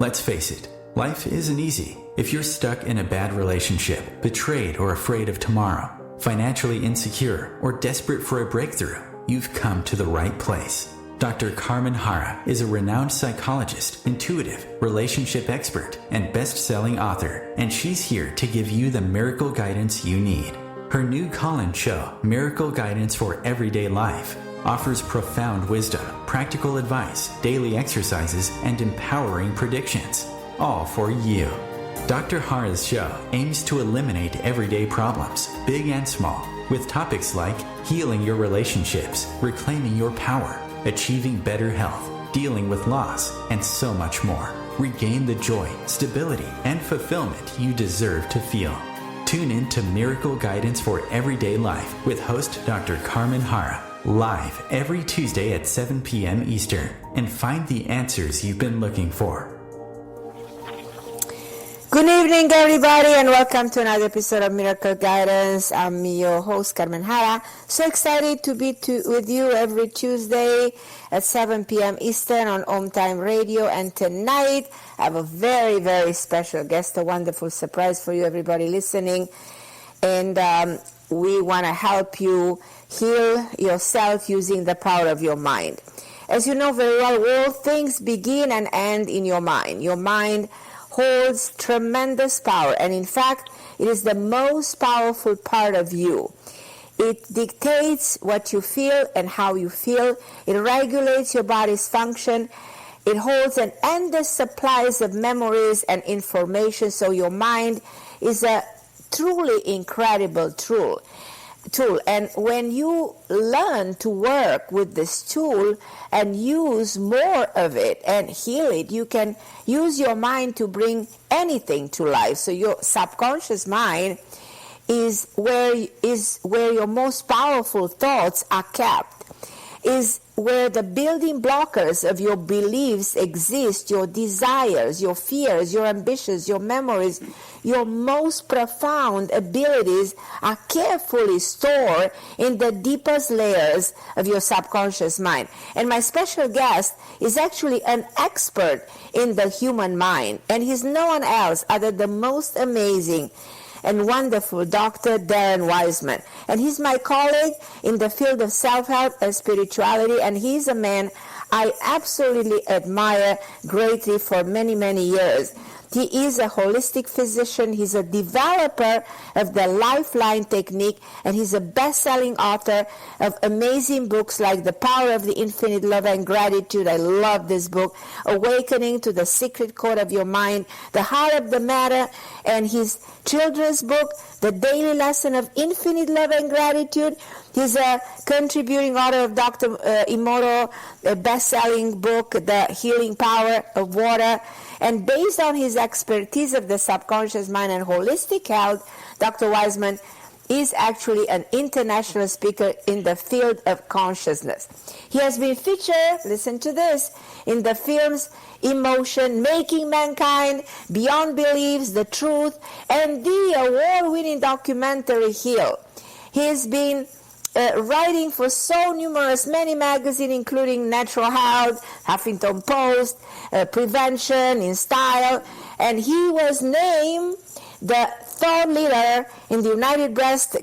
Let's face it, life isn't easy. If you're stuck in a bad relationship, betrayed or afraid of tomorrow, financially insecure, or desperate for a breakthrough, you've come to the right place. Dr. Carmen Harra is a renowned psychologist, intuitive, relationship expert, and best-selling author, and she's here to give you the miracle guidance you need. Her new call-in show, Miracle Guidance for Everyday Life, offers profound wisdom, practical advice, daily exercises, and empowering predictions, all for you. Dr. Harra's show aims to eliminate everyday problems, big and small, with topics like healing your relationships, reclaiming your power, achieving better health, dealing with loss, and so much more. Regain the joy, stability, and fulfillment you deserve to feel. Tune in to Miracle Guidance for Everyday Life with host Dr. Carmen Harra, live every Tuesday at 7 p.m. Eastern, and find the answers you've been looking for. Good evening, everybody, and welcome to another episode of Miracle Guidance. I'm your host, Carmen Harra. So excited to be with you every Tuesday at 7 p.m. Eastern on OMTimes Radio. And tonight, I have a very, very special guest, a wonderful surprise for you, everybody listening. And we want to help you heal yourself using the power of your mind. As you know very well, all things begin and end in your mind. Your mind holds tremendous power, and in fact, it is the most powerful part of you. It dictates what you feel and how you feel. It regulates your body's function. It holds an endless supplies of memories and information, so your mind is a truly incredible tool. And when you learn to work with this tool and use more of it and heal it, you can use your mind to bring anything to life. So your subconscious mind is where your most powerful thoughts are kept, is where the building blockers of your beliefs exist, your desires, your fears, your ambitions, your memories, your most profound abilities are carefully stored in the deepest layers of your subconscious mind. And my special guest is actually an expert in the human mind, and he's no one else other than the most amazing and wonderful Dr. Darren Weissman. And he's my colleague in the field of self-help and spirituality, and he's a man I absolutely admire greatly for many, many years. He is a holistic physician, he's a developer of the Lifeline technique, and he's a best-selling author of amazing books like The Power of the Infinite Love and Gratitude. I love this book. Awakening to the Secret Code of Your Mind, The Heart of the Matter, and his children's book, The Daily Lesson of Infinite Love and Gratitude. He's a contributing author of Dr. Emoto, a best-selling book, The Healing Power of Water. And based on his expertise of the subconscious mind and holistic health, Dr. Weissman is actually an international speaker in the field of consciousness. He has been featured, listen to this, in the films Emotion, Making Mankind, Beyond Beliefs, The Truth, and the award-winning documentary Heal. He's been writing for so many magazines, including Natural Health, Huffington Post, Prevention, In Style, and he was named the thought leader in the United Breast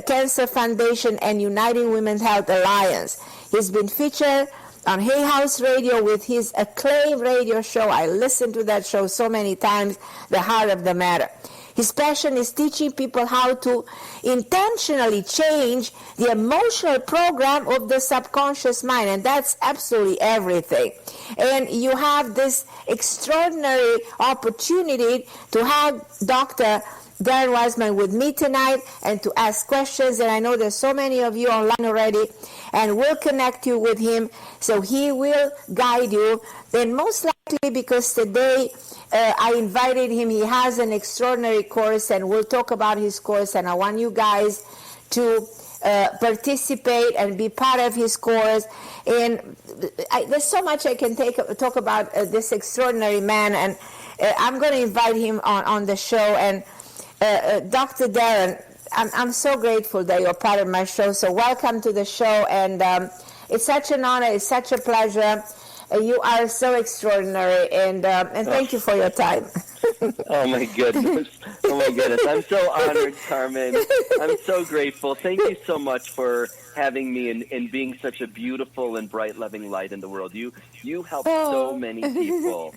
Cancer Foundation and United Women's Health Alliance. He's been featured on Hay House Radio with his acclaimed radio show. I listened to that show so many times, The Heart of the Matter. His passion is teaching people how to intentionally change the emotional program of the subconscious mind, and that's absolutely everything. And you have this extraordinary opportunity to have Dr. Darren Weissman with me tonight and to ask questions, and I know there's so many of you online already, and we'll connect you with him, so he will guide you. And most likely, because today I invited him, he has an extraordinary course, and we'll talk about his course, and I want you guys to participate and be part of his course. And there's so much I can talk about this extraordinary man, and I'm going to invite him on the show. And Dr. Darren, I'm so grateful that you're part of my show, so welcome to the show, and it's such an honor, it's such a pleasure You are so extraordinary, and thank you for your time. Oh my goodness. Oh my goodness. I'm so honored, Carmen. I'm so grateful. Thank you so much for having me and being such a beautiful and bright, loving light in the world. You help so many people.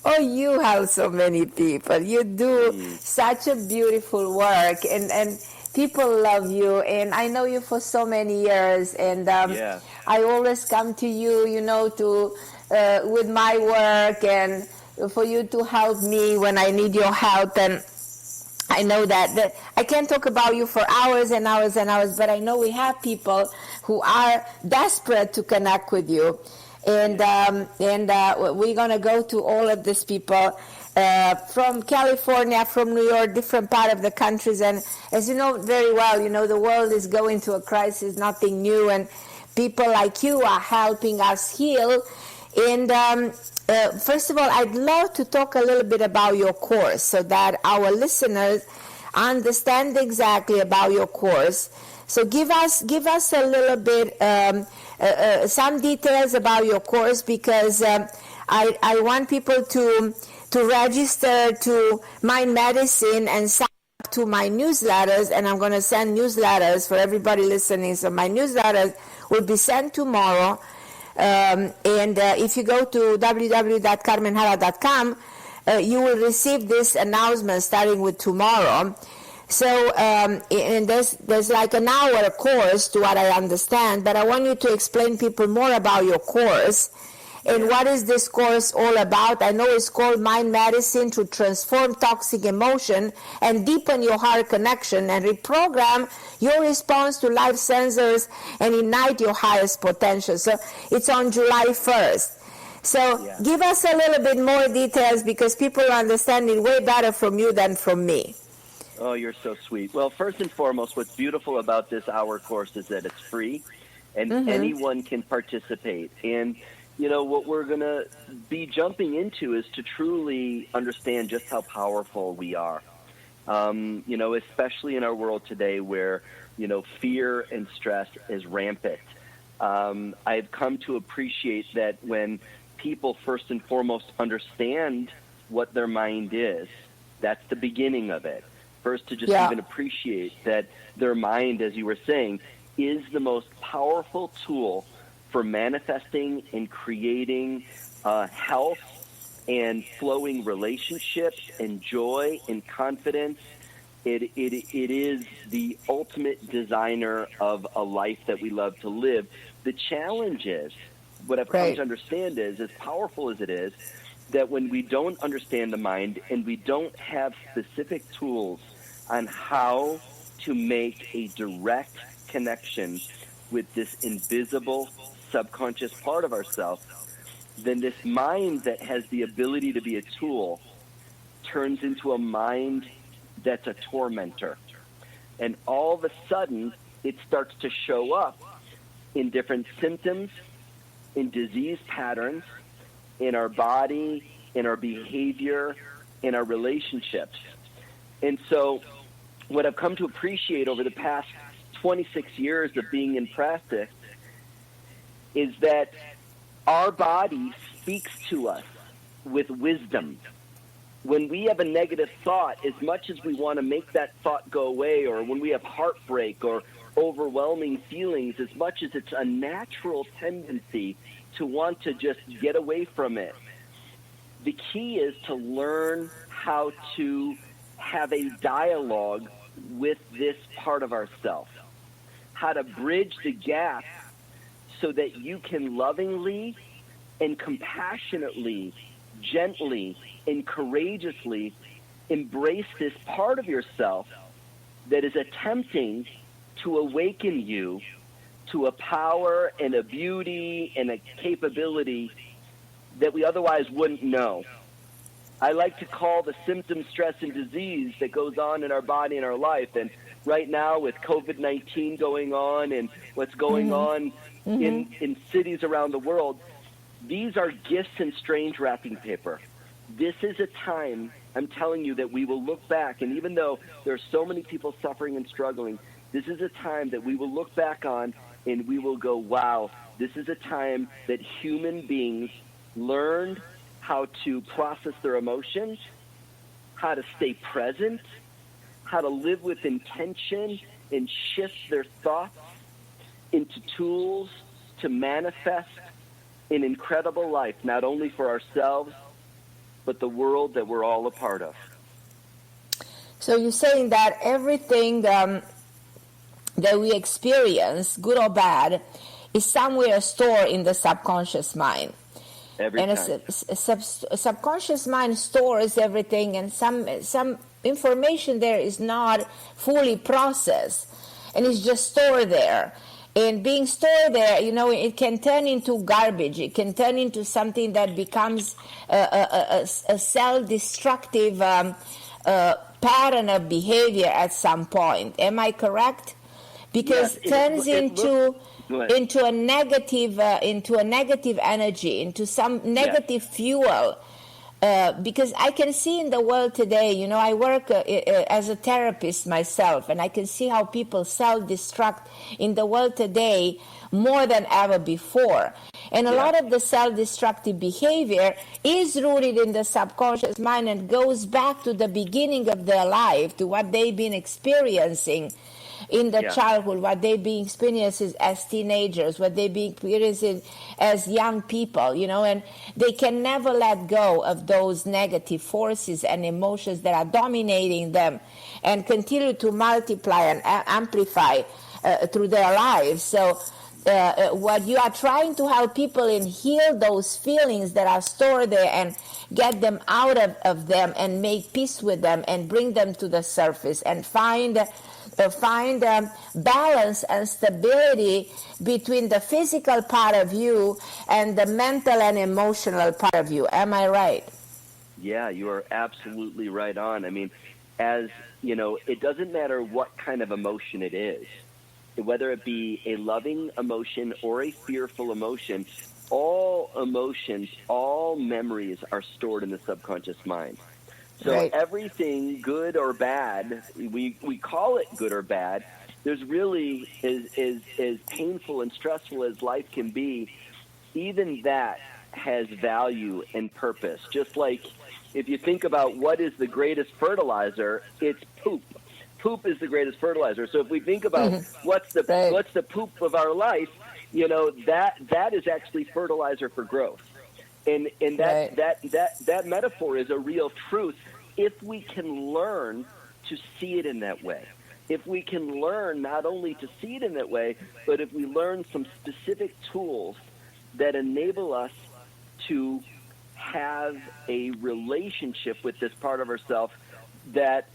Oh, you help so many people. You do such a beautiful work, and people love you. And I know you for so many years, and I always come to you, to with my work, and for you to help me when I need your help. And I know that I can't talk about you for hours and hours and hours, but I know we have people who are desperate to connect with you. And we're going to go to all of these people from California, from New York, different part of the countries. And as you know very well, the world is going through a crisis, nothing new. And people like you are helping us heal. And first of all, I'd love to talk a little bit about your course so that our listeners understand exactly about your course. So give us a little bit, some details about your course, because I want people to register to Mind Medicine and sign up to my newsletters, and I'm going to send newsletters for everybody listening. So my newsletters will be sent tomorrow, and if you go to www.carmenharra.com, you will receive this announcement starting with tomorrow. So, and there's like an hour course to what I understand, but I want you to explain people more about your course and what is this course all about. I know it's called Mind Medicine to transform toxic emotion and deepen your heart connection and reprogram your response to life sensors and ignite your highest potential. So it's on July 1st. So give us a little bit more details, because people understand it way better from you than from me. Oh, you're so sweet. Well, first and foremost, what's beautiful about this hour course is that it's free and anyone can participate. And, what we're going to be jumping into is to truly understand just how powerful we are. Especially in our world today where, fear and stress is rampant. I've come to appreciate that when people first and foremost understand what their mind is, that's the beginning of it. First, to just even appreciate that their mind, as you were saying, is the most powerful tool for manifesting and creating health and flowing relationships and joy and confidence. It is the ultimate designer of a life that we love to live. The challenge is, what I've come to understand is, as powerful as it is, that when we don't understand the mind and we don't have specific tools on how to make a direct connection with this invisible subconscious part of ourselves, then this mind that has the ability to be a tool turns into a mind that's a tormentor. And all of a sudden, it starts to show up in different symptoms, in disease patterns, in our body, in our behavior, in our relationships. And so what I've come to appreciate over the past 26 years of being in practice is that our body speaks to us with wisdom. When we have a negative thought, as much as we want to make that thought go away, or when we have heartbreak or overwhelming feelings, as much as it's a natural tendency to want to just get away from it, the key is to learn how to have a dialogue with this part of ourself, how to bridge the gap so that you can lovingly and compassionately, gently and courageously embrace this part of yourself that is attempting to awaken you to a power and a beauty and a capability that we otherwise wouldn't know. I like to call the symptom, stress, and disease that goes on in our body and our life. And right now with COVID-19 going on and what's going on in cities around the world, these are gifts in strange wrapping paper. This is a time, I'm telling you, that we will look back, and even though there are so many people suffering and struggling, this is a time that we will look back on and we will go, wow, this is a time that human beings learned how to process their emotions, how to stay present, how to live with intention and shift their thoughts into tools to manifest an incredible life, not only for ourselves, but the world that we're all a part of. So you're saying that everything that we experience, good or bad, is somewhere stored in the subconscious mind. Every time. A subconscious mind stores everything, and some information there is not fully processed, and it's just stored there. And being stored there, it can turn into garbage. It can turn into something that becomes a self-destructive pattern of behavior at some point. Am I correct? Because yes, it turns into a negative energy, into some negative fuel. Because I can see in the world today, I work as a therapist myself, and I can see how people self-destruct in the world today more than ever before. And a lot of the self-destructive behavior is rooted in the subconscious mind and goes back to the beginning of their life, to what they've been experiencing in the childhood, what they've been experiencing as teenagers, what they've been experiencing as young people, and they can never let go of those negative forces and emotions that are dominating them and continue to multiply and amplify through their lives. So what you are trying to help people in heal those feelings that are stored there and get them out of them and make peace with them and bring them to the surface and find balance and stability between the physical part of you and the mental and emotional part of you. Am I right? Yeah, you are absolutely right on. I mean, as you know, it doesn't matter what kind of emotion it is, whether it be a loving emotion or a fearful emotion, all emotions, all memories are stored in the subconscious mind. So everything, good or bad, we call it good or bad. There's really, as painful and stressful as life can be, even that has value and purpose. Just like if you think about what is the greatest fertilizer, it's poop. Poop is the greatest fertilizer. So if we think about what's the poop of our life, that is actually fertilizer for growth. And that metaphor is a real truth if we can learn to see it in that way. If we can learn not only to see it in that way, but if we learn some specific tools that enable us to have a relationship with this part of ourselves that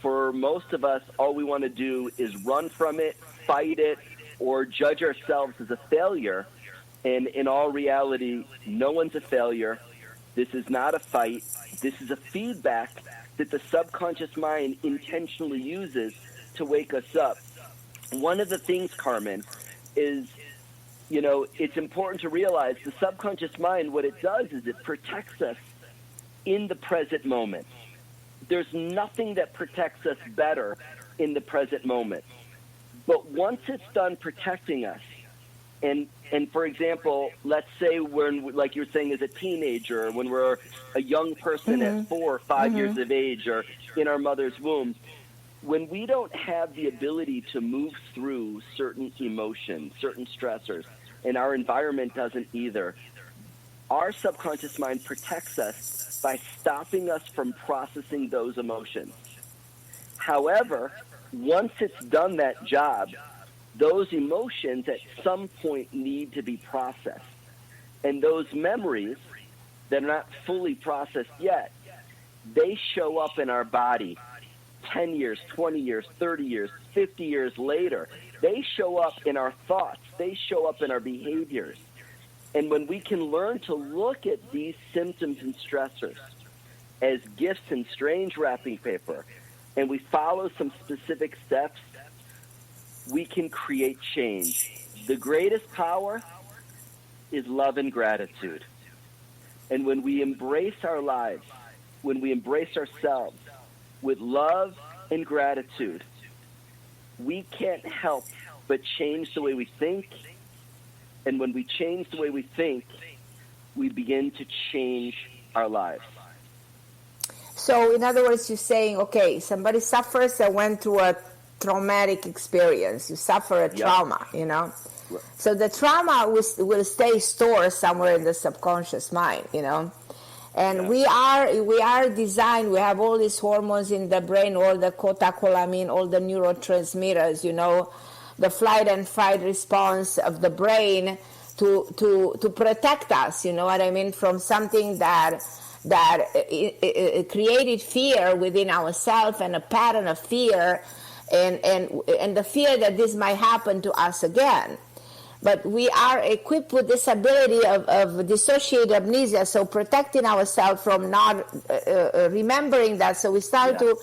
for most of us, all we want to do is run from it, fight it, or judge ourselves as a failure. And in all reality, no one's a failure. This is not a fight. This is a feedback that the subconscious mind intentionally uses to wake us up. One of the things, Carmen, is, it's important to realize the subconscious mind, what it does is it protects us in the present moment. There's nothing that protects us better in the present moment. But once it's done protecting us, and for example, let's say when, like you were saying, as a teenager, when we're a young person at 4 or 5 years of age or in our mother's womb, when we don't have the ability to move through certain emotions, certain stressors, and our environment doesn't either, our subconscious mind protects us by stopping us from processing those emotions. However, once it's done that job, those emotions at some point need to be processed. And those memories that are not fully processed yet, they show up in our body 10 years, 20 years, 30 years, 50 years later. They show up in our thoughts. They show up in our behaviors. And when we can learn to look at these symptoms and stressors as gifts in strange wrapping paper, and we follow some specific steps, we can create change. The greatest power is love and gratitude. And when we embrace our lives, when we embrace ourselves with love and gratitude, we can't help but change the way we think. And when we change the way we think, we begin to change our lives. So in other words, you're saying, okay, somebody suffers and went through a traumatic experience. You suffer a trauma, you know. Right. So the trauma will stay stored somewhere in the subconscious mind, you know. And we are designed, we have all these hormones in the brain, all the catecholamine, all the neurotransmitters, you know, the flight and fight response of the brain to protect us, you know what I mean, from something that created fear within ourselves, and a pattern of fear, and the fear that this might happen to us again. But we are equipped with this ability of dissociative amnesia, so protecting ourselves from not remembering that. So we start to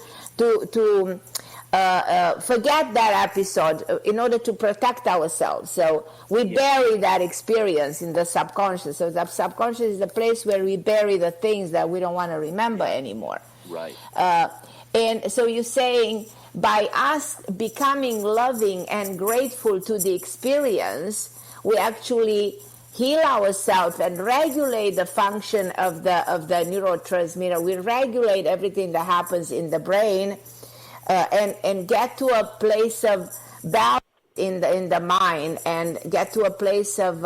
forget that episode in order to protect ourselves. So we bury that experience in the subconscious. So the subconscious is the place where we bury the things that we don't want to remember anymore. Right. And so you're saying, by us becoming loving and grateful to the experience, we actually heal ourselves and regulate the function of the neurotransmitter. We regulate everything that happens in the brain, and get to a place of balance in the mind, and get to a place of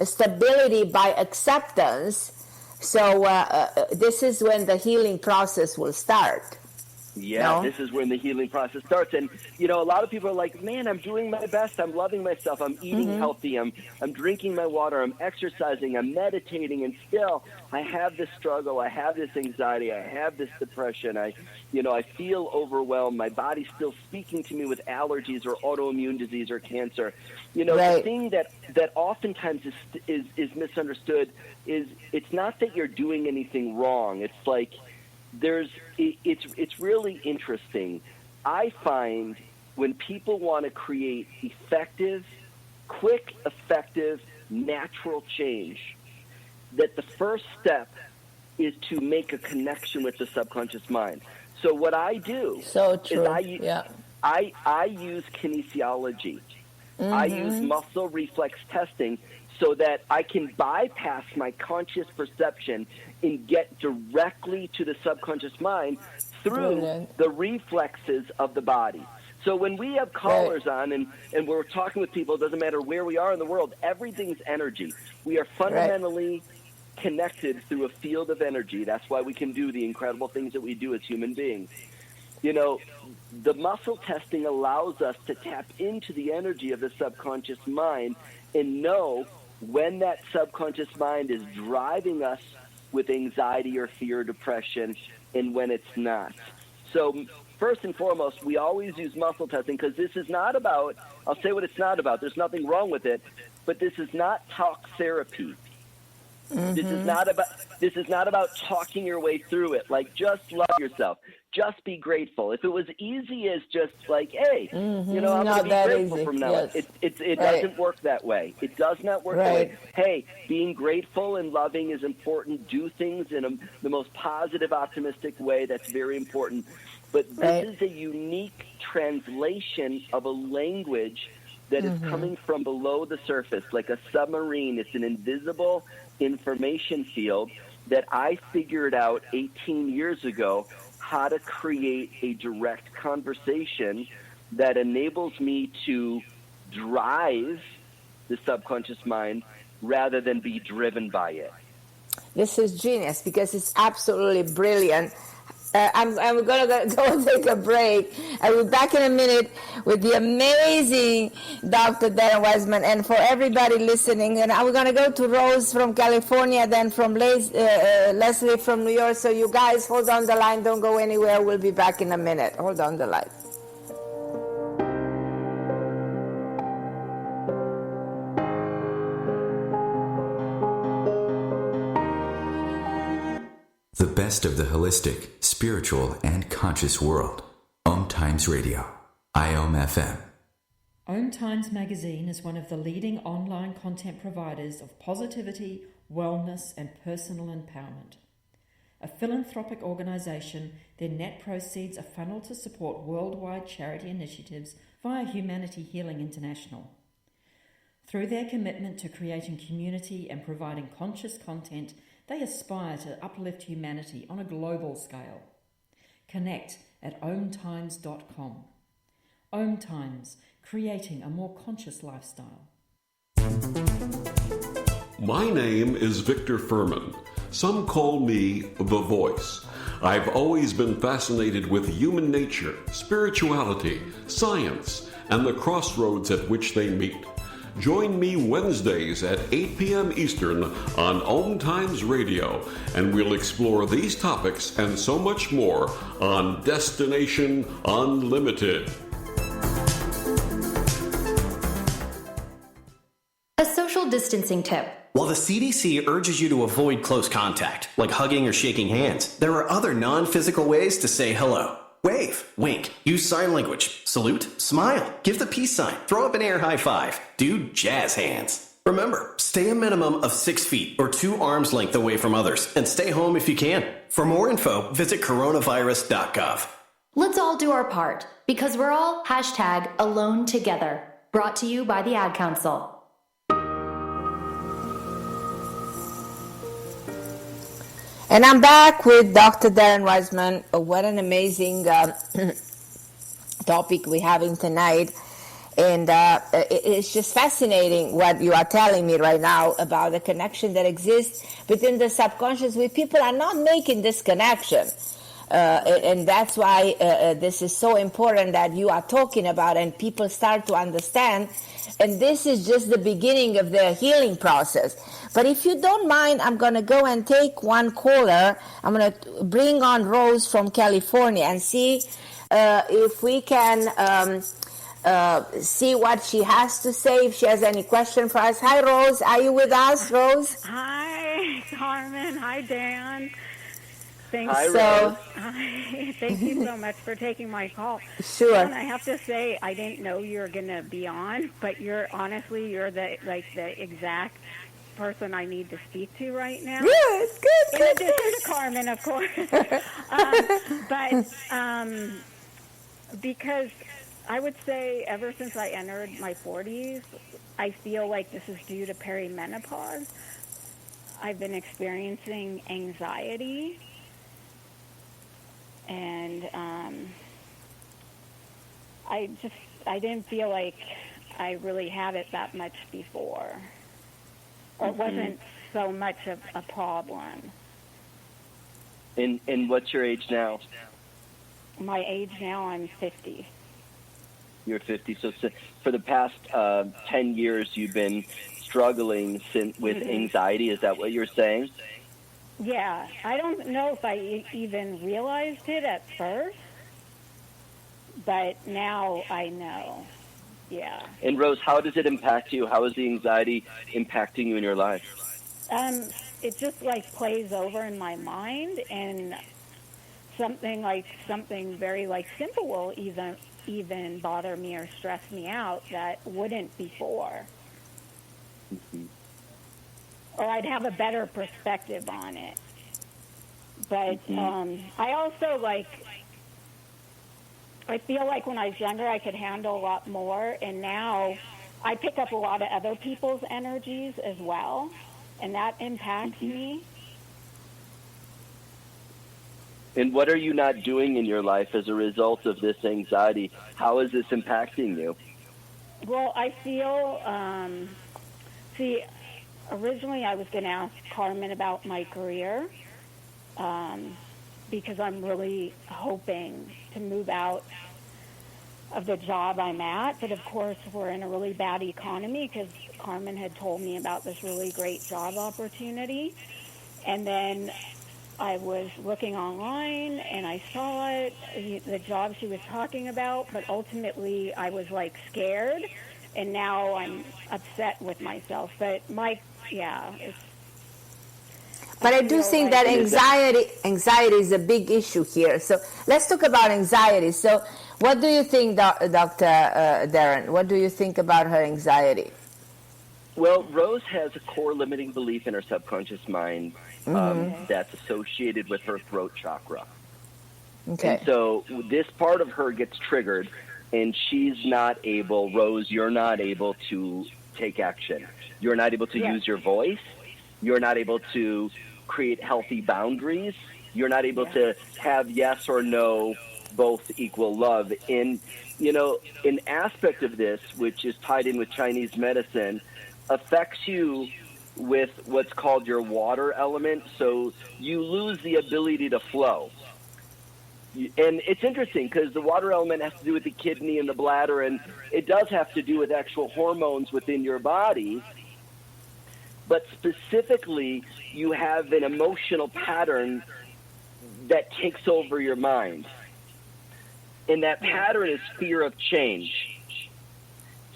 stability by acceptance. So this is when the healing process will start. Yeah, this is when the healing process starts. And, you know, a lot of people are like, man, I'm doing my best. I'm loving myself. I'm eating healthy. I'm drinking my water. I'm exercising. I'm meditating. And still, I have this struggle. I have this anxiety. I have this depression. I feel overwhelmed. My body's still speaking to me with allergies or autoimmune disease or cancer. You know, the thing that oftentimes is misunderstood is it's not that you're doing anything wrong. It's like, it's really interesting. I find when people want to create quick, effective, natural change, that the first step is to make a connection with the subconscious mind. So what I do is I use kinesiology. I use muscle reflex testing so that I can bypass my conscious perception and get directly to the subconscious mind through the reflexes of the body. So when we have callers on and we're talking with people, it doesn't matter where we are in the world, everything's energy. We are fundamentally connected through a field of energy. That's why we can do the incredible things that we do as human beings. You know, the muscle testing allows us to tap into the energy of the subconscious mind and know when that subconscious mind is driving us with anxiety or fear or depression, and when it's not. So first and foremost, we always use muscle testing because this is not about, I'll say what it's not about, there's nothing wrong with it, but this is not talk therapy. This is not about talking your way through it. Like, just love yourself. Just be grateful. If it was easy as just like, hey, you know, I'm going to be grateful from now on. It doesn't work that way. It does not work that way. Hey, being grateful and loving is important. Do things in the most positive, optimistic way. That's very important. But this is a unique translation of a language that is coming from below the surface, like a submarine. It's an invisible information field that I figured out 18 years ago how to create a direct conversation that enables me to drive the subconscious mind rather than be driven by it. This is genius because it's absolutely brilliant. I'm going to go and take a break. I'll be back in a minute with the amazing Dr. Darren Weissman. And for everybody listening, and we're going to go to Rose from California, then from Leslie from New York. So you guys hold on the line. Don't go anywhere. We'll be back in a minute. Hold on the line. The best of the holistic, spiritual, and conscious world. OMTimes Radio. IOM FM. OMTimes magazine is one of the leading online content providers of positivity, wellness, and personal empowerment. A philanthropic organisation, their net proceeds are funneled to support worldwide charity initiatives via Humanity Healing International. Through their commitment to creating community and providing conscious content, they aspire to uplift humanity on a global scale. Connect at OMTimes.com. OMTimes, creating a more conscious lifestyle. My name is Victor Furman. Some call me The Voice. I've always been fascinated with human nature, spirituality, science, and the crossroads at which they meet. Join me Wednesdays at 8 p.m. Eastern on OMTimes Radio, and we'll explore these topics and so much more on Destination Unlimited. A social distancing tip. While the CDC urges you to avoid close contact, like hugging or shaking hands, there are other non-physical ways to say hello. Wave, wink, use sign language, salute, smile, give the peace sign, throw up an air high five, do jazz hands. Remember, stay a minimum of 6 feet or 2 arms length away from others, and stay home if you can. For more info, visit coronavirus.gov. Let's all do our part, because we're all #alone together. Brought to you by the Ad Council. And I'm back with Dr. Darren Weissman. What an amazing topic we're having tonight. And it's just fascinating what you are telling me right now about the connection that exists within the subconscious. We people are not making this connection. And that's why this is so important that you are talking about and people start to understand. And this is just the beginning of the healing process. But if you don't mind, I'm going to go and take one caller. I'm going to bring on Rose from California and see if we can see what she has to say, if she has any question for us. Hi, Rose. Are you with us, Rose? Hi, Carmen. Hi, Dan. Thanks. Hi, Rose. Hi. Thank you so much for taking my call. Sure. And I have to say, I didn't know you were going to be on, but you're the exact person I need to speak to right now. Good, good, In addition to Carmen, of course. Because I would say ever since I entered my 40s, I feel like this is due to perimenopause. I've been experiencing anxiety, and I didn't feel like I really had it that much before, or it wasn't so much of a problem. And what's your age now? My age now, I'm 50. You're 50. So for the past 10 years, you've been struggling with anxiety. Is that what you're saying? Yeah, I don't know if I even realized it at first, but now I know. Yeah. And Rose, how does it impact you? How is the anxiety impacting you in your life? It just plays over in my mind, and something very simple will even bother me or stress me out that wouldn't before. Mm-hmm. Or I'd have a better perspective on it. But I also I feel like when I was younger I could handle a lot more, and now I pick up a lot of other people's energies as well, and that impacts me. And what are you not doing in your life as a result of this anxiety? How is this impacting you? Well, I feel, originally I was going to ask Carmen about my career because I'm really hoping to move out of the job I'm at. But, of course, we're in a really bad economy because Carmen had told me about this really great job opportunity. And then I was looking online and I saw it, the job she was talking about, but ultimately I was scared, and now I'm upset with myself. But But I do think that anxiety is a big issue here. So let's talk about anxiety. So what do you think, Dr. Darren? What do you think about her anxiety? Well, Rose has a core limiting belief in her subconscious mind that's associated with her throat chakra. Okay. And so this part of her gets triggered, and she's not able, Rose, you're not able to take action. You're not able to use your voice. You're not able to create healthy boundaries. You're not able to have yes or no both equal love. And, you know, an aspect of this, which is tied in with Chinese medicine, affects you with what's called your water element. So you lose the ability to flow. And it's interesting because the water element has to do with the kidney and the bladder, and it does have to do with actual hormones within your body. But specifically, you have an emotional pattern that takes over your mind. And that pattern is fear of change.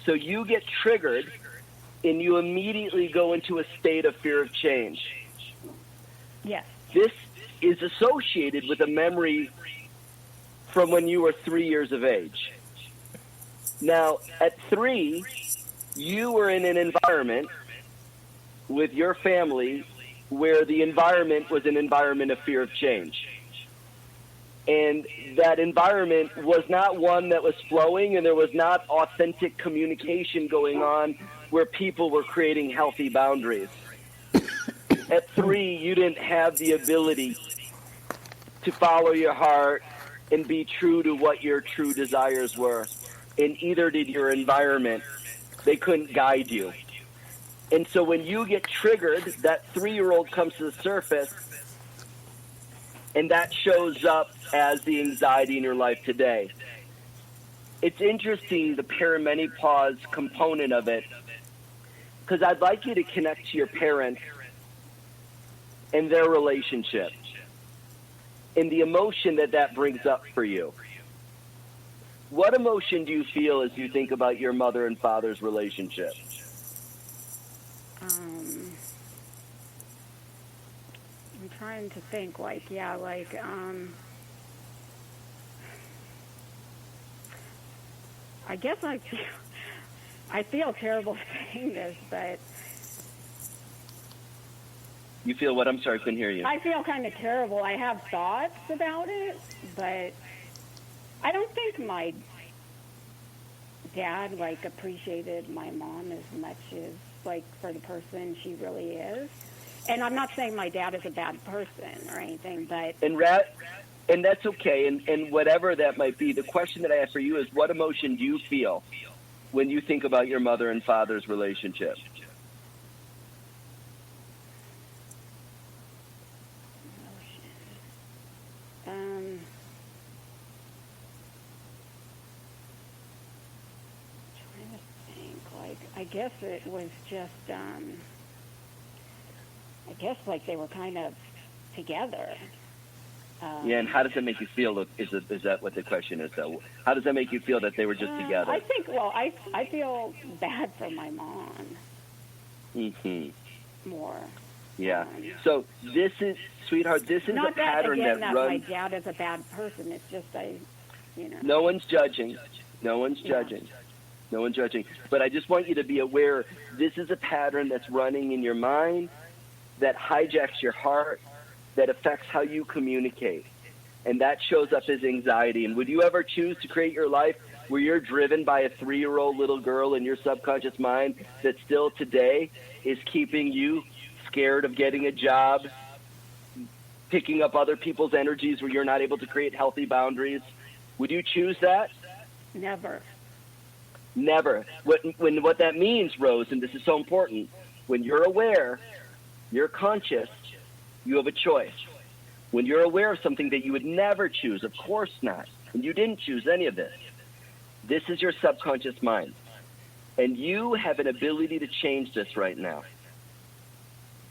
So you get triggered, and you immediately go into a state of fear of change. Yes. This is associated with a memory from when you were 3 years of age. Now, at 3, you were in an environment with your family where the environment was an environment of fear of change. And that environment was not one that was flowing, and there was not authentic communication going on where people were creating healthy boundaries. At 3, you didn't have the ability to follow your heart and be true to what your true desires were. And either did your environment. They couldn't guide you. And so when you get triggered, that 3-year-old comes to the surface, and that shows up as the anxiety in your life today. It's interesting, the perimenopause component of it, because I'd like you to connect to your parents and their relationship and the emotion that brings up for you. What emotion do you feel as you think about your mother and father's relationship? I'm trying to think, I guess I feel terrible saying this, but... You feel what? I'm sorry, I couldn't hear you. I feel kind of terrible. I have thoughts about it, but I don't think my dad, appreciated my mom as much as, for the person she really is. And I'm not saying my dad is a bad person or anything, but... And that's okay, and whatever that might be, the question that I have for you is, what emotion do you feel when you think about your mother and father's relationship? I guess it was just, they were kind of together. Yeah, and how does that make you feel? Is that what the question is, though? How does that make you feel that they were just together? I think, I feel bad for my mom. Mm-hmm. More. Yeah. So this is, sweetheart, this is a pattern that runs... my dad is a bad person. It's just, No one's judging. No one's judging. No one's judging. But I just want you to be aware, this is a pattern that's running in your mind, that hijacks your heart, that affects how you communicate. And that shows up as anxiety. And would you ever choose to create your life where you're driven by a 3-year-old little girl in your subconscious mind that still today is keeping you scared of getting a job, picking up other people's energies where you're not able to create healthy boundaries? Would you choose that? Never. Never. What that means, Rose, and this is so important, when you're aware, you're conscious, you have a choice. When you're aware of something that you would never choose, of course not, and you didn't choose any of this, this is your subconscious mind. And you have an ability to change this right now.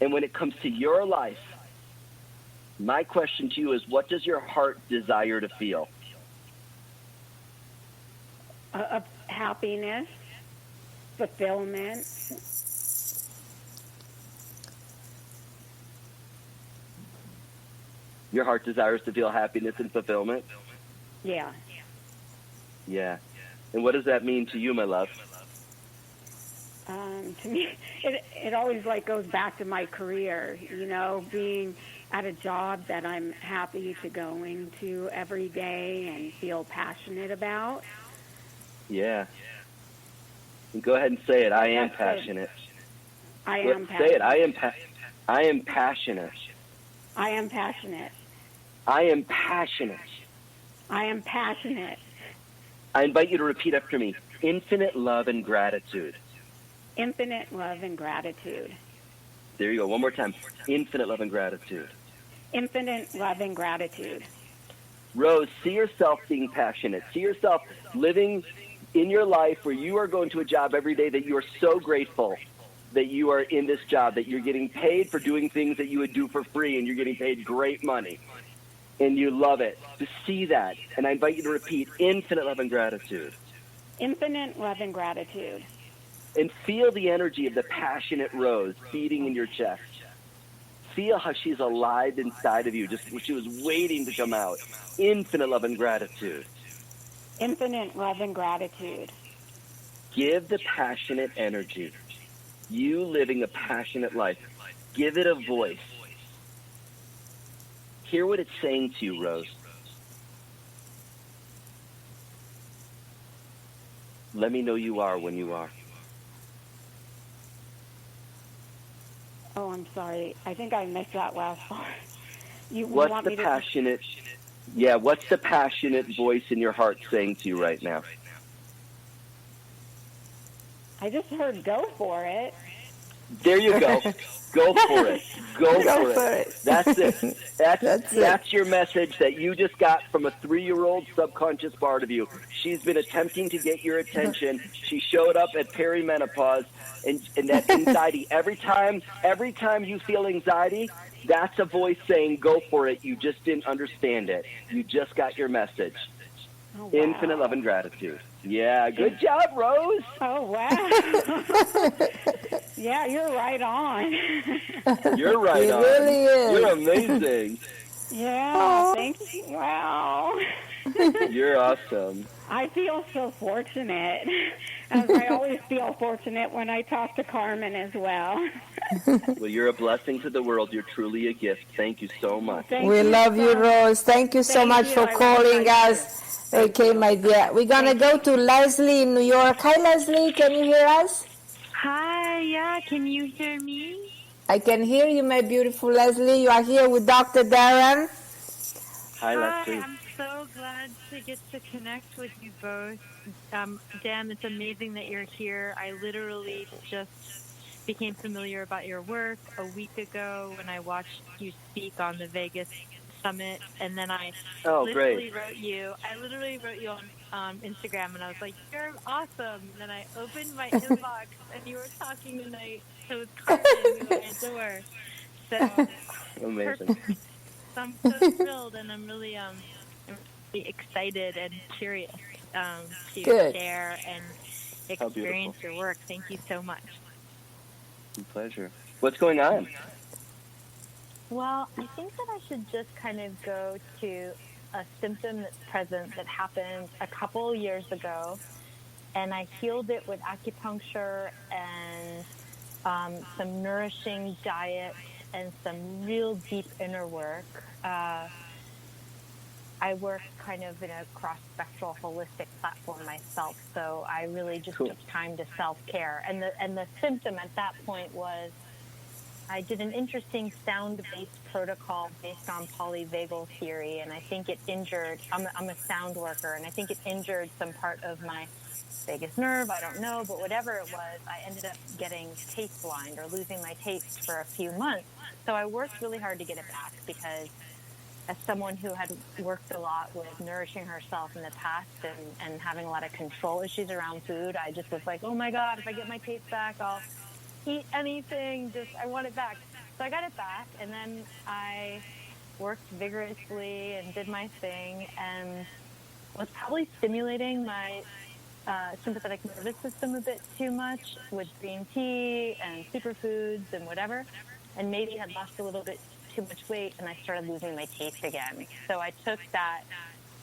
And when it comes to your life, my question to you is, what does your heart desire to feel? Happiness, fulfillment. Your heart desires to feel happiness and fulfillment? Yeah. Yeah. And what does that mean to you, my love? To me, it always like goes back to my career, being at a job that I'm happy to go into every day and feel passionate about. Yeah. Go ahead and say it. I am passionate. I am passionate. Say it. I am passionate. I am passionate. I am passionate. I am passionate. I invite you to repeat after me. Infinite love and gratitude. Infinite love and gratitude. There you go. One more time. Infinite love and gratitude. Infinite love and gratitude. Rose, see yourself being passionate. See yourself living in your life where you are going to a job every day that you are so grateful that you are in this job, that you're getting paid for doing things that you would do for free, and you're getting paid great money. And you love it. To see that. And I invite you to repeat infinite love and gratitude. Infinite love and gratitude. And feel the energy of the passionate Rose beating in your chest. Feel how she's alive inside of you, just she was waiting to come out. Infinite love and gratitude. Infinite love and gratitude. Give the passionate energy. You living a passionate life. Give it a voice. Hear what it's saying to you, Rose. Let me know you are when you are. Oh, I'm sorry. I think I missed that last part. What's the passionate voice in your heart saying to you right now? I just heard go for it. There you go. Go for it. Go for it. That's it. That's your message that you just got from a 3-year-old subconscious part of you. She's been attempting to get your attention. She showed up at perimenopause, and that anxiety. Every time you feel anxiety, that's a voice saying, go for it. You just didn't understand it. You just got your message. Oh, wow. Infinite love and gratitude. Yeah, good job, Rose. Oh, wow. Yeah, you're right on. You're right on. Really is. You're amazing. Yeah, thank you. Wow. You're awesome. I feel so fortunate. As I always feel fortunate when I talk to Carmen as well. Well, you're a blessing to the world. You're truly a gift. Thank you so much. We love you, Rose. Thank you so much for calling us. Okay, my dear. We're going to go to Leslie in New York. Hi, Leslie. Can you hear us? Hi, yeah. Can you hear me? I can hear you, my beautiful Leslie. You are here with Dr. Darren. Hi, Leslie. I'm so glad to get to connect with you both. Dan, it's amazing that you're here. I literally just became familiar about your work a week ago when I watched you speak on the Vegas Summit, and then I literally wrote you on Instagram, and I was like, you're awesome. And then I opened my inbox, and you were talking tonight. So it's Carmen who I adore. So amazing. Perfect. So I'm so thrilled, and I'm really excited and curious to share and experience your work. Thank you so much. My pleasure. What's going on? Well, I think that I should just kind of go to a symptom that's present that happened a couple years ago, and I healed it with acupuncture and some nourishing diet and some real deep inner work. I work kind of in a cross-spectral holistic platform myself, so I really just took time to self-care. And the symptom at that point was I did an interesting sound-based protocol based on polyvagal theory, and I think it injured, I'm a sound worker, and I think it injured some part of my vagus nerve, I don't know, but whatever it was, I ended up getting taste blind or losing my taste for a few months. So I worked really hard to get it back because as someone who had worked a lot with nourishing herself in the past and having a lot of control issues around food, I just was like, oh my God, if I get my taste back, I'll eat anything, I want it back. So I got it back, and then I worked vigorously and did my thing and was probably stimulating my sympathetic nervous system a bit too much with green tea and superfoods and whatever, and maybe had lost a little bit too much weight, and I started losing my taste again. So I took that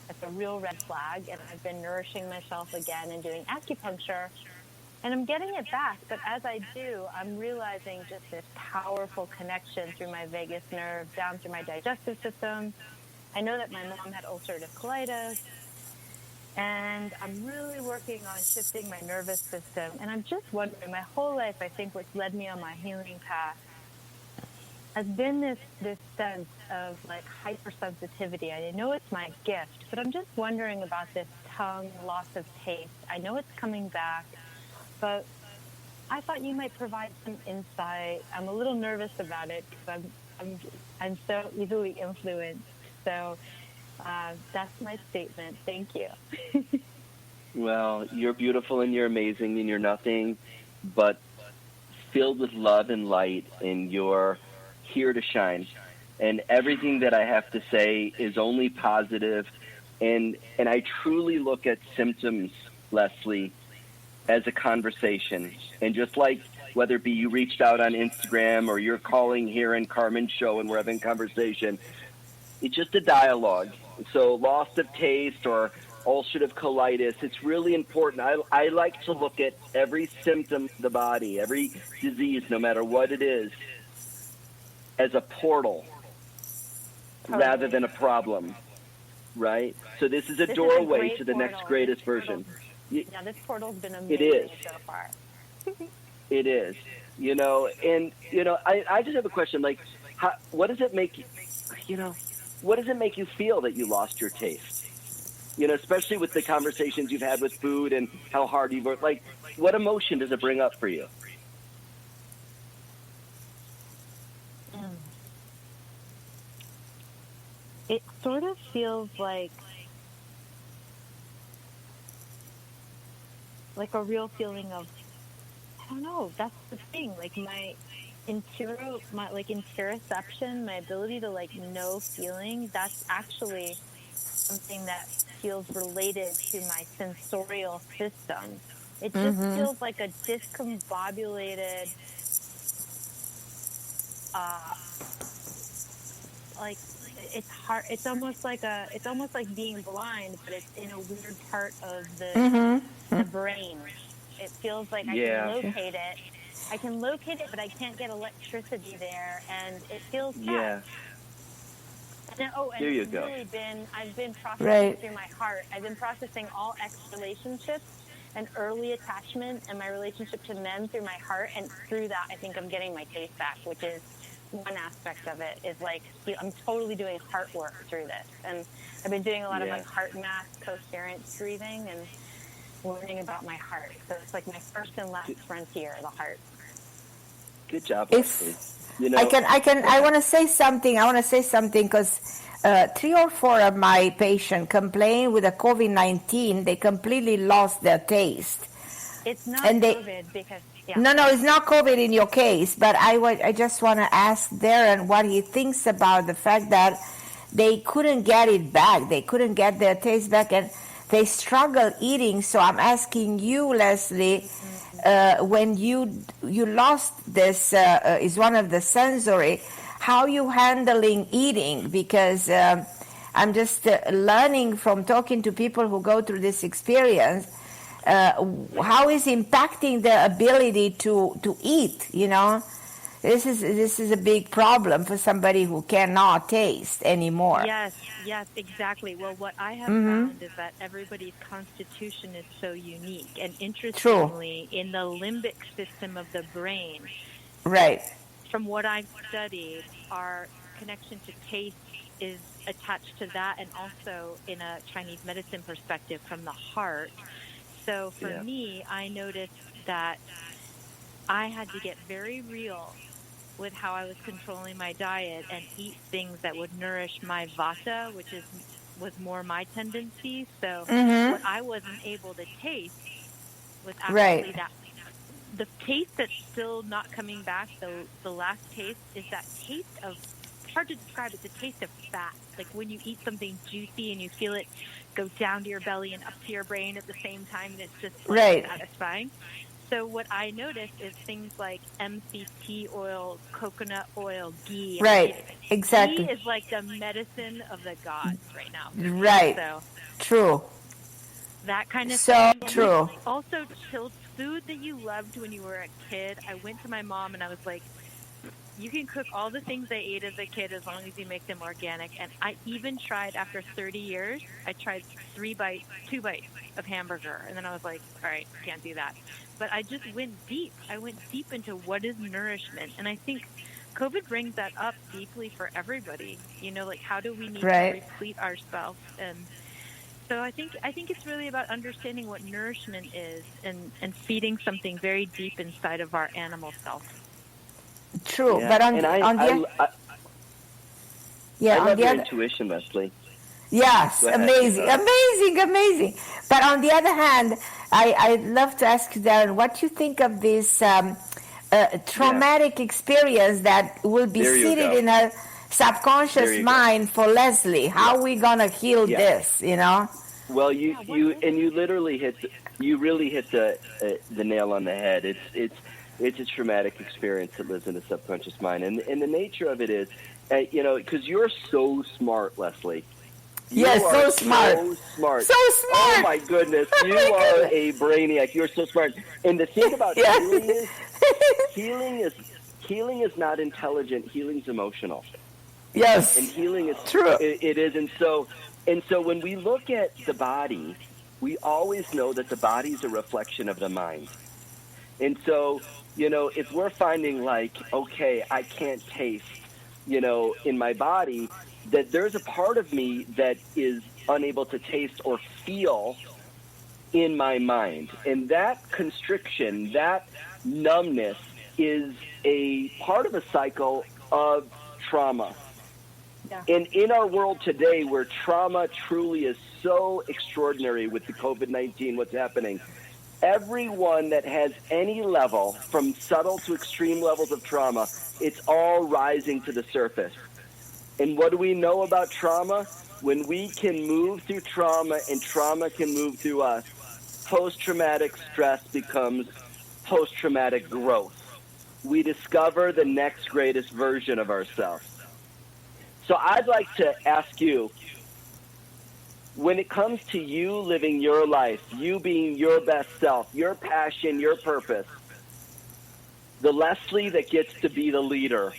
as a real red flag, and I've been nourishing myself again and doing acupuncture And I'm getting it back, but as I do, I'm realizing just this powerful connection through my vagus nerve down through my digestive system. I know that my mom had ulcerative colitis, and I'm really working on shifting my nervous system. And I'm just wondering, my whole life, I think what's led me on my healing path has been this sense of like hypersensitivity. I know it's my gift, but I'm just wondering about this tongue, loss of taste. I know it's coming back, but I thought you might provide some insight. I'm a little nervous about it because I'm so easily influenced. So that's my statement. Thank you. Well, you're beautiful and you're amazing and you're nothing but filled with love and light, and you're here to shine. And everything that I have to say is only positive. And I truly look at symptoms, Leslie, as a conversation. And just like whether it be you reached out on Instagram or you're calling here in Carmen's show and we're having a conversation, it's just a dialogue. So loss of taste or ulcerative colitis, it's really important. I like to look at every symptom of the body, every disease, no matter what it is, as a portal rather than a problem, right? So this is a doorway to the next greatest version. Yeah, this portal's been amazing it is. so far. It is. I just have a question. Like, what does it make you, what does it make you feel that you lost your taste? Especially with the conversations you've had with food and how hard you've worked. Like, what emotion does it bring up for you? It sort of feels like a real feeling of, I don't know, that's the thing. Like my interoception, my ability to know feeling, that's actually something that feels related to my sensorial system. It just feels like a discombobulated, it's hard. It's almost like being blind, but it's in a weird part of the brain. It feels like I can locate it, but I can't get electricity there, and it feels sad. Yeah. And There it's you go. really I've been processing through my heart. I've been processing all ex-relationships and early attachment and my relationship to men through my heart, and through that I think I'm getting my taste back, which is one aspect of it. Is I'm totally doing heart work through this, and I've been doing a lot of heart math, coherent breathing, and learning about my heart. So it's like my first and last frontier, the heart. Good job. I want to say something. Because 3 or 4 of my patients complain with the COVID-19, they completely lost their taste. It's not COVID because... Yeah. No, it's not COVID in your case, but I just want to ask Darren what he thinks about the fact that they couldn't get it back. They couldn't get their taste back, and they struggle eating. So I'm asking you, Leslie, when you lost this, is one of the sensory, how you handling eating? Because I'm just learning from talking to people who go through this experience. How is impacting their ability to eat? This is a big problem for somebody who cannot taste anymore. Yes, exactly. Well, what I have found is that everybody's constitution is so unique, and interestingly, in the limbic system of the brain, right? From what I've studied, our connection to taste is attached to that, and also in a Chinese medicine perspective, from the heart. So for me, I noticed that I had to get very real with how I was controlling my diet and eat things that would nourish my vata, which was more my tendency. So what I wasn't able to taste was actually that. The taste that's still not coming back, the last taste, is that taste of, it's hard to describe, it's a taste of fat. Like when you eat something juicy and you feel it go down to your belly and up to your brain at the same time, and it's just satisfying. So what I noticed is things like MCT oil, coconut oil, ghee. Right, exactly. Ghee is like the medicine of the gods right now. Right. So true. That kind of so thing. True. Also tilts food that you loved when you were a kid, I went to my mom and I was like, you can cook all the things I ate as a kid as long as you make them organic. And I even tried, after 30 years, I tried 2 bites of hamburger. And then I was like, all right, can't do that. But I just went deep. I went deep into what is nourishment. And I think COVID brings that up deeply for everybody. You know, like, how do we need to replete ourselves? And so I think it's really about understanding what nourishment is and feeding something very deep inside of our animal self. True, Yeah. but I love your intuition, Leslie. Yes, amazing. But on the other hand, I'd love to ask you, Darren, what you think of this traumatic experience that will be seated in her subconscious mind for Leslie. How are we gonna heal this? You know? Well, you literally hit the nail on the head. It's a traumatic experience that lives in the subconscious mind, and the nature of it is, because you're so smart, Leslie. So smart. Oh my goodness, you are a brainiac. You're so smart. And the thing about healing is not intelligent. Healing's emotional. Yes. And healing is true. It is, and so when we look at the body, we always know that the body is a reflection of the mind. And so, if we're finding like, okay, I can't taste, in my body, that there's a part of me that is unable to taste or feel in my mind. And that constriction, that numbness is a part of a cycle of trauma. Yeah. And in our world today, where trauma truly is so extraordinary with the COVID-19, what's happening, everyone that has any level, from subtle to extreme levels of trauma, it's all rising to the surface. And what do we know about trauma? When we can move through trauma and trauma can move through us, post-traumatic stress becomes post-traumatic growth. We discover the next greatest version of ourselves. So I'd like to ask you, when it comes to you living your life, you being your best self, your passion, your purpose, the Leslie that gets to be the leader,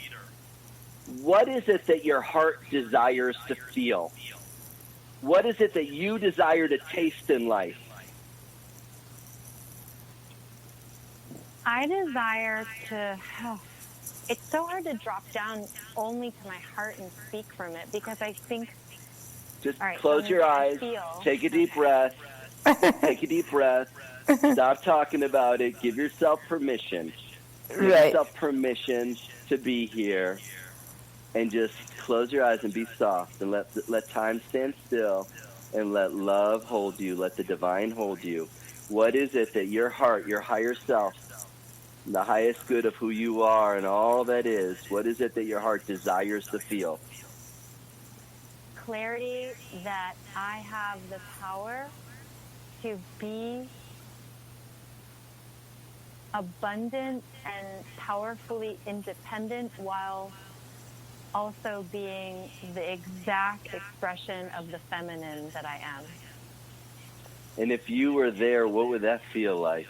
what is it that your heart desires to feel? What is it that you desire to taste in life? I desire to... it's so hard to drop down only to my heart and speak from it, because I think... Just close your eyes, take a deep breath, take a deep breath, stop talking about it, give yourself permission. Give yourself permission to be here, and just close your eyes and be soft, and let time stand still, and let love hold you, let the divine hold you. What is it that your heart, your higher self, the highest good of who you are and all that is, what is it that your heart desires to feel? Clarity that I have the power to be abundant and powerfully independent, while also being the exact expression of the feminine that I am. And if you were there, what would that feel like?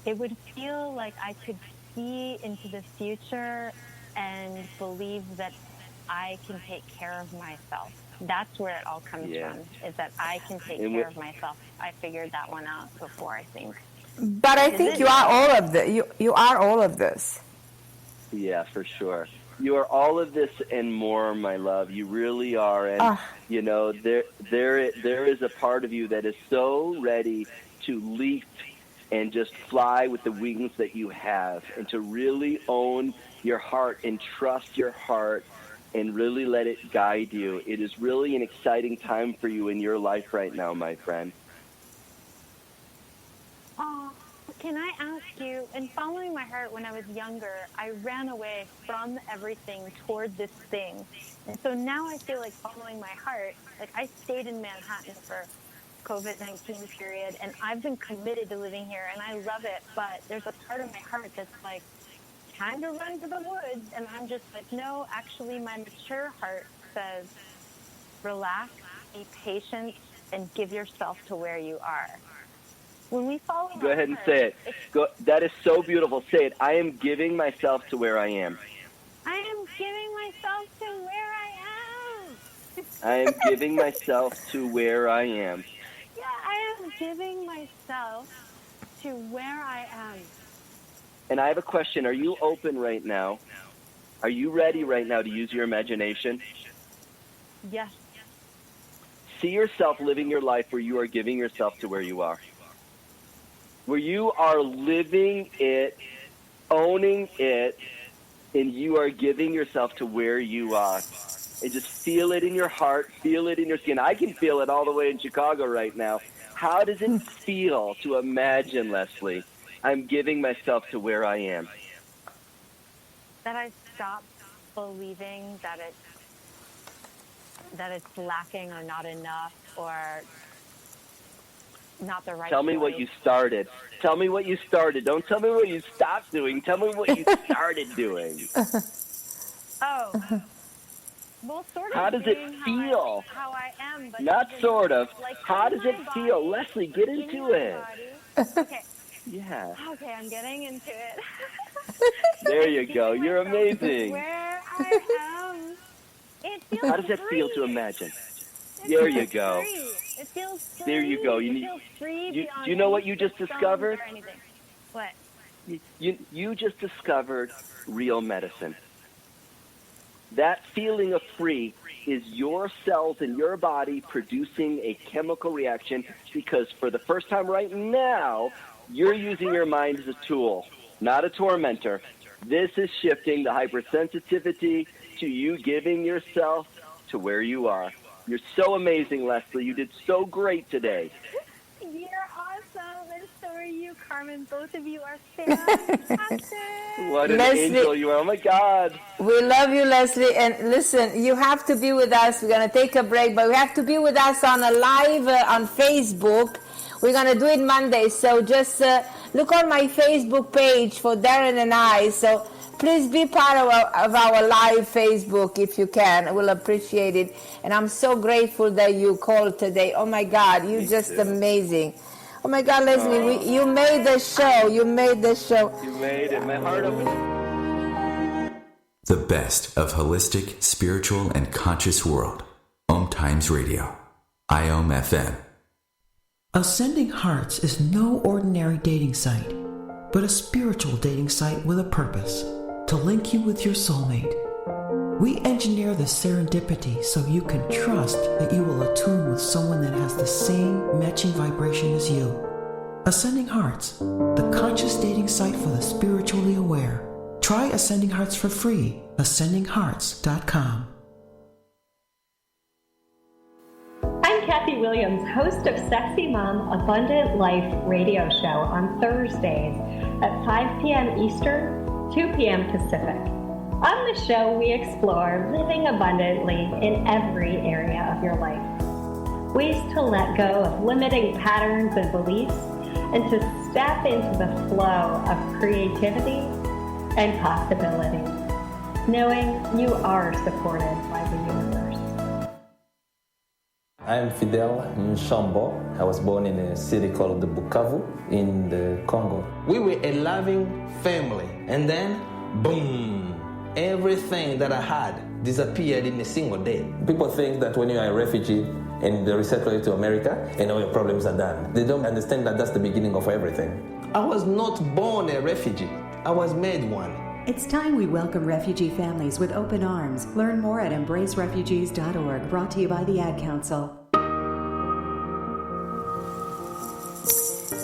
It would feel like I could see into the future and believe that I can take care of myself. That's where it all comes from, is that I can take care of myself. I figured that one out before, I think. But I think you are all of this. You are all of this. Yeah, for sure. You are all of this and more, my love. You really are. And, there is a part of you that is so ready to leap and just fly with the wings that you have, and to really own your heart and trust your heart and really let it guide you. It is really an exciting time for you in your life right now, my friend. Can I ask you, in following my heart when I was younger, I ran away from everything toward this thing. And so now I feel like following my heart, like I stayed in Manhattan for COVID-19 period, and I've been committed to living here, and I love it, but there's a part of my heart that's like, time to run to the woods, and I'm just like, no, actually my mature heart says, relax, be patient, and give yourself to where you are. When we follow Go ahead and say it. That is so beautiful. Say it. I am giving myself to where I am. I am giving myself to where I am. I am giving myself to where I am. Yeah, I am giving myself to where I am. And I have a question. Are you open right now? Are you ready right now to use your imagination? Yes. See yourself living your life where you are giving yourself to where you are. Where you are living it, owning it, and you are giving yourself to where you are. And just feel it in your heart, feel it in your skin. I can feel it all the way in Chicago right now. How does it feel to imagine, Leslie, I'm giving myself to where I am? That I stop believing that it's lacking or not enough or not the right Tell me choice. what you started. Tell me what you started. Don't tell me what you stopped doing. Tell me what you started doing. Oh. Well, sort of. How does it feel? How I am, but not sort of. Like, how does it feel? Leslie, get into it. Okay. Yeah. Okay, I'm getting into it. There you go. You're amazing. Where I am, it feels How does it free. feel to imagine? There you go. Free. It feels free. There you go. It feels free Do you know what you just discovered? What? You just discovered real medicine. That feeling of free is your cells in your body producing a chemical reaction because for the first time right now, you're using your mind as a tool, not a tormentor. This is shifting the hypersensitivity to you giving yourself to where you are. You're so amazing, Leslie. You did so great today. You're awesome, and so are you, Carmen. Both of you are fantastic. What an Leslie, angel you are. Oh, my God. We love you, Leslie. And listen, you have to be with us. We're going to take a break, but we have to be with us on a live on Facebook. We're going to do it Monday. So just look on my Facebook page for Darren and I. So please be part of our live Facebook if you can. We'll appreciate it. And I'm so grateful that you called today. Oh, my God. You're just amazing. Oh, my God, Leslie, you made the show. You made the show. You made it. My heart opened. The best of holistic, spiritual, and conscious world. OMTimes Radio. IOM FM. Ascending Hearts is no ordinary dating site, but a spiritual dating site with a purpose, to link you with your soulmate. We engineer the serendipity so you can trust that you will attune with someone that has the same matching vibration as you. Ascending Hearts, the conscious dating site for the spiritually aware. Try Ascending Hearts for free, ascendinghearts.com. I'm Kathy Williams, host of Sexy Mom Abundant Life radio show on Thursdays at 5 p.m. Eastern, 2 p.m. Pacific. On the show, we explore living abundantly in every area of your life. Ways to let go of limiting patterns and beliefs and to step into the flow of creativity and possibility, knowing you are supported by the universe. I'm Fidel Nshambo. I was born in a city called Bukavu in the Congo. We were a loving family, and then, boom, everything that I had disappeared in a single day. People think that when you are a refugee and they resettle you to America, and all your problems are done. They don't understand that that's the beginning of everything. I was not born a refugee. I was made one. It's time we welcome refugee families with open arms. Learn more at embracerefugees.org, brought to you by the Ad Council.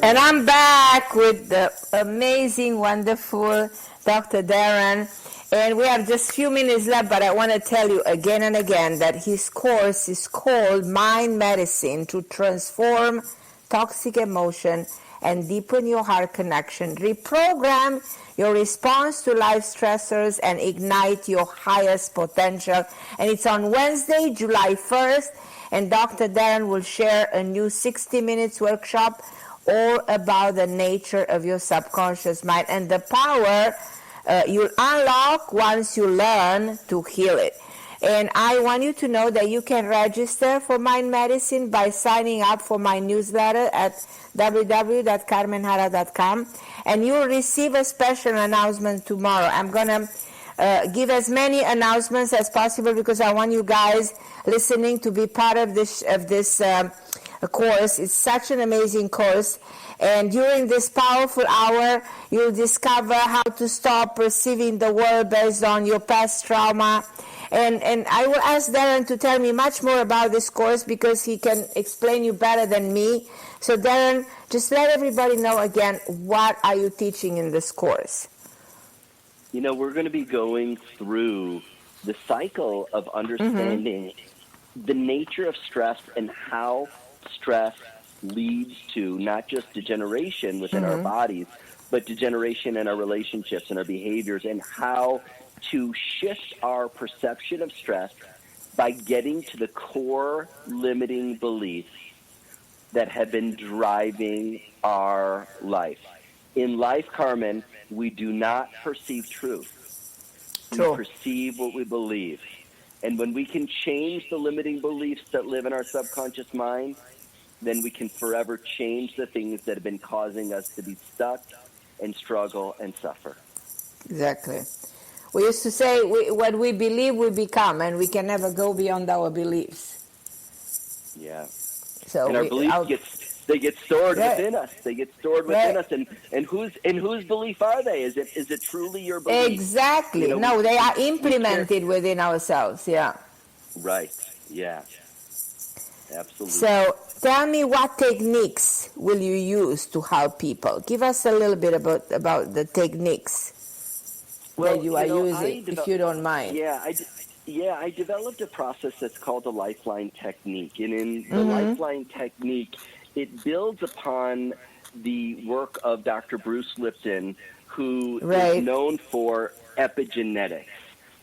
And I'm back with the amazing, wonderful Dr. Darren. And we have just a few minutes left, but I want to tell you again and again that his course is called Mind Medicine to Transform Toxic Emotion and Deepen Your Heart Connection. Reprogram your response to life stressors and ignite your highest potential. And it's on Wednesday, July 1st. And Dr. Darren will share a new 60 minutes workshop all about the nature of your subconscious mind and the power you'll unlock once you learn to heal it. And I want you to know that you can register for Mind Medicine by signing up for my newsletter at www.carmenharra.com, and you'll receive a special announcement tomorrow. I'm going to give as many announcements as possible because I want you guys listening to be part of this course. It's such an amazing course. And during this powerful hour, you'll discover how to stop perceiving the world based on your past trauma. And I will ask Darren to tell me much more about this course because he can explain you better than me. So Darren, just let everybody know again, what are you teaching in this course? You know, we're going to be going through the cycle of understanding the nature of stress and how stress leads to not just degeneration within our bodies, but degeneration in our relationships and our behaviors, and how to shift our perception of stress by getting to the core limiting beliefs that have been driving our life. In life, Carmen, we do not perceive truth. We perceive what we believe. And when we can change the limiting beliefs that live in our subconscious mind, then we can forever change the things that have been causing us to be stuck and struggle and suffer. Exactly. We used to say what we believe we become, and we can never go beyond our beliefs. Yeah. So and our beliefs get stored within us. They get stored within us, and whose belief are they? Is it truly your belief? Exactly. You know, they are implemented within ourselves. Yeah. Right. Yeah. Absolutely. So tell me, what techniques will you use to help people? Give us a little bit about the techniques that you are using, if you don't mind. I developed a process that's called the Lifeline Technique. And in the Lifeline Technique, it builds upon the work of Dr. Bruce Lipton, who is known for epigenetics.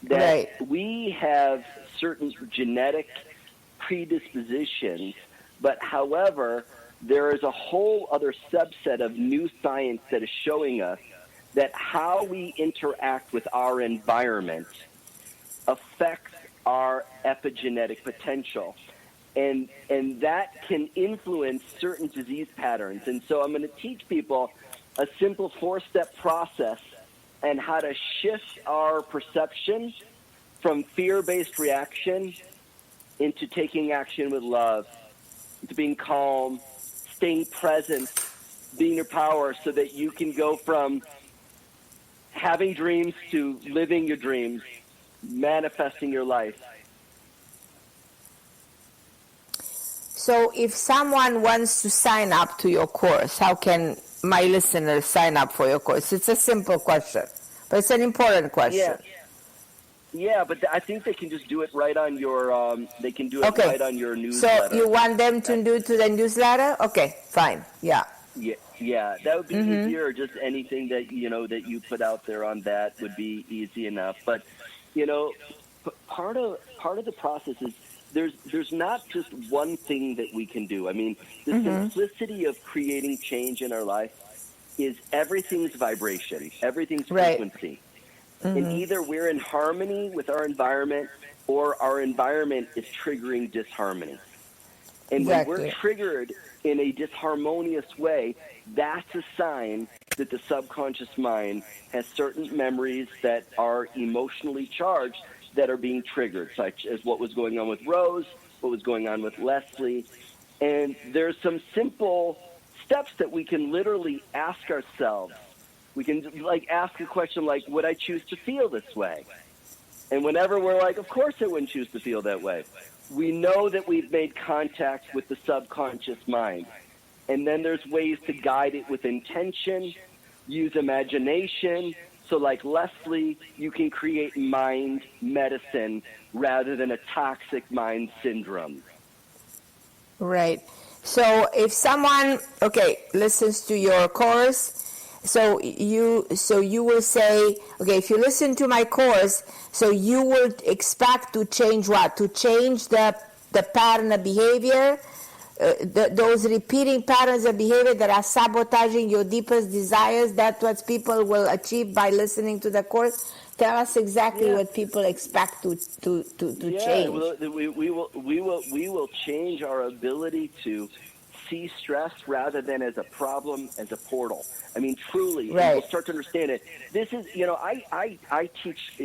That we have certain genetic predispositions, but however, there is a whole other subset of new science that is showing us that how we interact with our environment affects our epigenetic potential. And that can influence certain disease patterns. And so I'm going to teach people a simple 4-step process and how to shift our perception from fear-based reaction into taking action with love, into being calm, staying present, being your power, so that you can go from having dreams to living your dreams, manifesting your life. So if someone wants to sign up to your course, how can my listeners sign up for your course? It's a simple question, but it's an important question. Yeah, but I think they can just do it right on your. They can do it right on your newsletter. So you want them to do it to the newsletter? Okay, fine. Yeah. Yeah, that would be easier. Just anything that that you put out there on that would be easy enough. But part of the process is there's not just one thing that we can do. I mean, the simplicity of creating change in our life is everything's vibration, everything's frequency. And either we're in harmony with our environment or our environment is triggering disharmony. And when we're triggered in a disharmonious way, that's a sign that the subconscious mind has certain memories that are emotionally charged that are being triggered, such as what was going on with Rose, what was going on with Leslie. And there's some simple steps that we can literally ask ourselves. We can ask a question like, would I choose to feel this way? And whenever we're like, of course I wouldn't choose to feel that way, we know that we've made contact with the subconscious mind. And then there's ways to guide it with intention, use imagination. So like Leslie, you can create mind medicine rather than a toxic mind syndrome. Right. So if someone, listens to your course, so you will say, if you listen to my course, so you will expect to change what? To change the pattern of behavior, those repeating patterns of behavior that are sabotaging your deepest desires. That's what people will achieve by listening to the course. Tell us exactly what people expect to change. We will change our ability to see stress rather than as a problem, as a portal. I mean, truly, right. We'll start to understand it. This is, I teach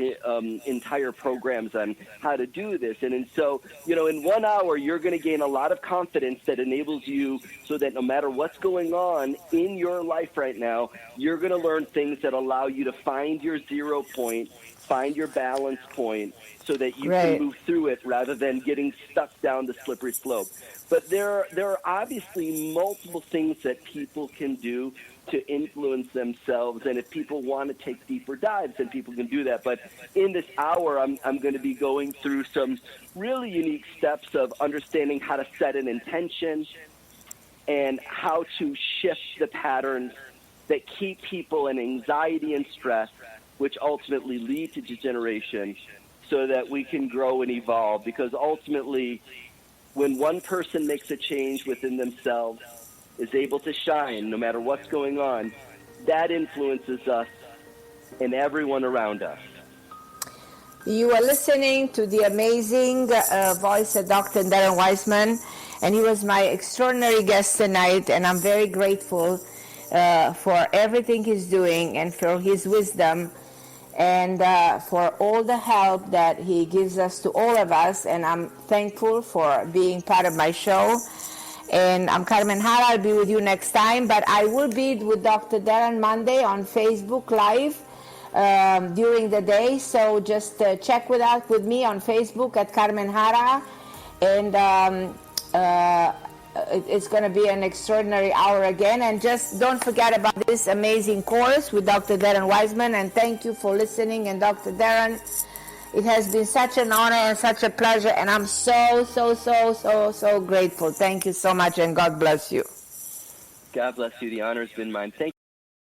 entire programs on how to do this. And so, in 1 hour, you're going to gain a lot of confidence that enables you so that no matter what's going on in your life right now, you're going to learn things that allow you to find your 0 point, find your balance point, so that you can move through it rather than getting stuck down the slippery slope. But there are obviously multiple things that people can do to influence themselves, and if people want to take deeper dives, then people can do that. But in this hour, I'm going to be going through some really unique steps of understanding how to set an intention and how to shift the patterns that keep people in anxiety and stress, which ultimately lead to degeneration, so that we can grow and evolve. Because ultimately, when one person makes a change within themselves, is able to shine no matter what's going on, that influences us and everyone around us. You are listening to the amazing voice of Dr. Darren Weissman, and he was my extraordinary guest tonight, and I'm very grateful for everything he's doing and for his wisdom and for all the help that he gives us to all of us, and I'm thankful for being part of my show. And I'm Carmen Harra. I'll be with you next time, but I will be with Dr. Darren Monday on Facebook Live during the day, so just check with me on Facebook at Carmen Harra, and it's going to be an extraordinary hour again. And just don't forget about this amazing course with Dr. Darren Weissman, and thank you for listening. And Dr. Darren, it has been such an honor and such a pleasure, and I'm so grateful. Thank you so much, and God bless you. God bless you. The honor has been mine. Thank you.